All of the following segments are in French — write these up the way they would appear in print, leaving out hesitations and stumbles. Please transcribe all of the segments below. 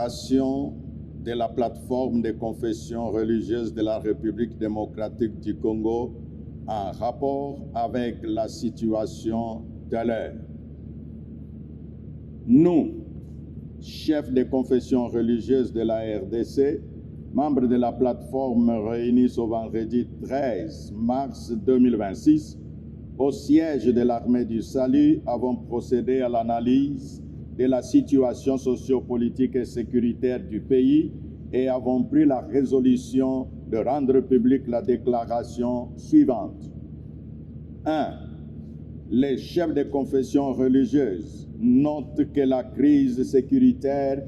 déclaration de la plateforme des confessions religieuses de la République démocratique du Congo en rapport avec la situation de l'heure. Nous, chefs des confessions religieuses de la RDC, membres de la plateforme réunis ce vendredi 13 mars 2026, au siège de l'Armée du Salut, avons procédé à l'analyse de la situation sociopolitique et sécuritaire du pays et avons pris la résolution de rendre publique la déclaration suivante. 1. Les chefs des confessions religieuses notent que la crise sécuritaire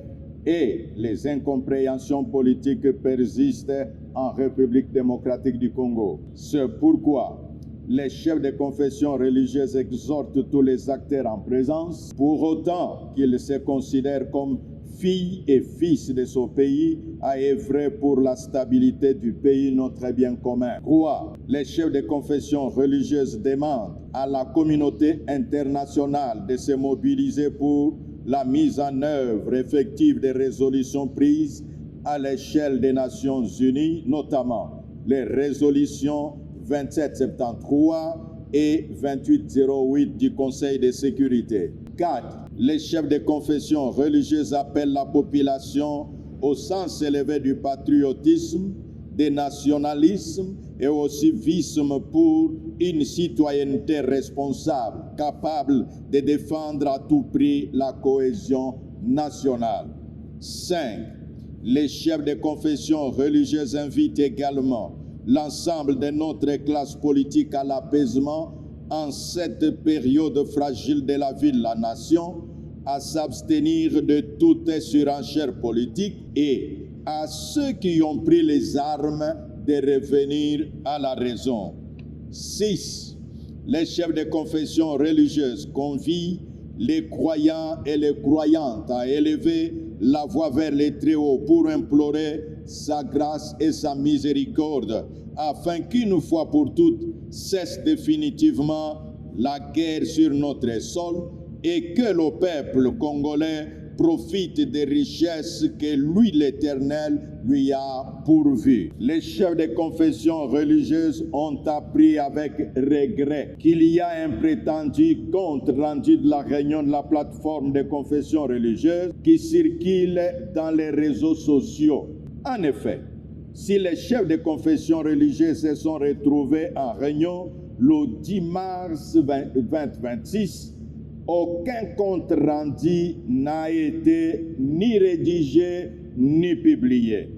et les incompréhensions politiques persistent en République démocratique du Congo. C'est pourquoi les chefs des confessions religieuses exhortent tous les acteurs en présence, pour autant qu'ils se considèrent comme filles et fils de ce pays, à œuvrer pour la stabilité du pays, notre bien commun. 3. Les chefs des confessions religieuses demandent à la communauté internationale de se mobiliser pour la mise en œuvre effective des résolutions prises à l'échelle des Nations Unies, notamment les résolutions 2773 et 2808 du Conseil de sécurité. 4. Les chefs des confessions religieuses appellent la population au sens élevé du patriotisme, du nationalisme et au civisme pour une citoyenneté responsable, capable de défendre à tout prix la cohésion nationale. 5. Les chefs des confessions religieuses invitent également l'ensemble de notre classe politique à l'apaisement en cette période fragile de la vie de la nation, à s'abstenir de toute surenchère politique et à ceux qui ont pris les armes de revenir à la raison. 6. Les chefs de confessions religieuses convient les croyants et les croyantes à élever la voix vers les Très-Hauts pour implorer sa grâce et sa miséricorde, afin qu'une fois pour toutes cesse définitivement la guerre sur notre sol et que le peuple congolais profite des richesses que lui, l'Éternel, lui a pourvues. Les chefs des confessions religieuses ont appris avec regret qu'il y a un prétendu compte rendu de la réunion de la plateforme des confessions religieuses qui circule dans les réseaux sociaux. En effet, si les chefs de confession religieuse se sont retrouvés en réunion le 10 mars 2026, aucun compte rendu n'a été ni rédigé ni publié.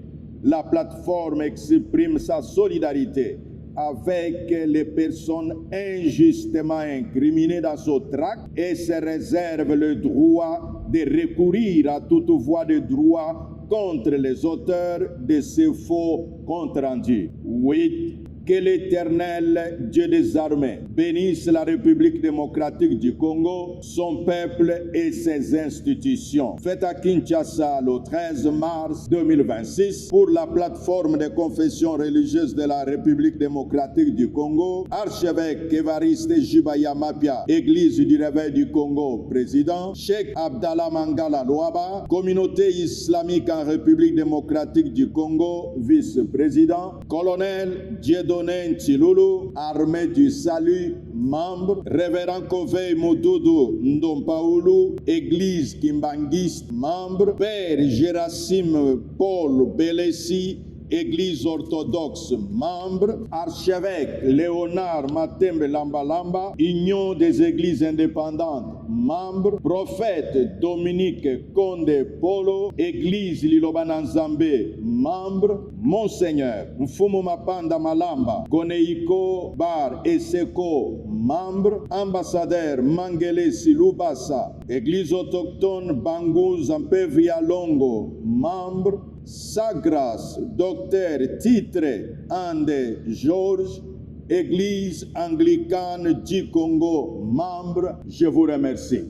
La plateforme exprime sa solidarité avec les personnes injustement incriminées dans ce tract et se réserve le droit de recourir à toute voie de droit contre les auteurs de ces faux comptes rendus. 8. Que l'Éternel, Dieu des armées, bénisse la République démocratique du Congo, son peuple et ses institutions. Fait à Kinshasa le 13 mars 2026 pour la plateforme des confessions religieuses de la République démocratique du Congo, archevêque Évariste Jubaya Mapia, Église du Réveil du Congo, président, Cheikh Abdallah Mangala Louaba, communauté islamique en République démocratique du Congo, vice-président, colonel Dieudonné Ntilulu, Armée du Salut, membre, révérend Kovei Mododo Ndompaoulou, Église Kimbangiste, membre, Père Gérasime Paul Belessi, Église orthodoxe, membre, archevêque Léonard Matembe Lambalamba, Union des églises indépendantes, membre, prophète Dominique Konde Polo, Église Lilobananzambe, membre, Monseigneur Mfumu Mapanda Malamba, Koneiko Bar Eseko, membre, ambassadeur Mangele Silubasa, Église autochtone Bangu Zampevia Longo, membre, Sa grâce, docteur titre Ande Georges, Église anglicane du Congo, membre, je vous remercie.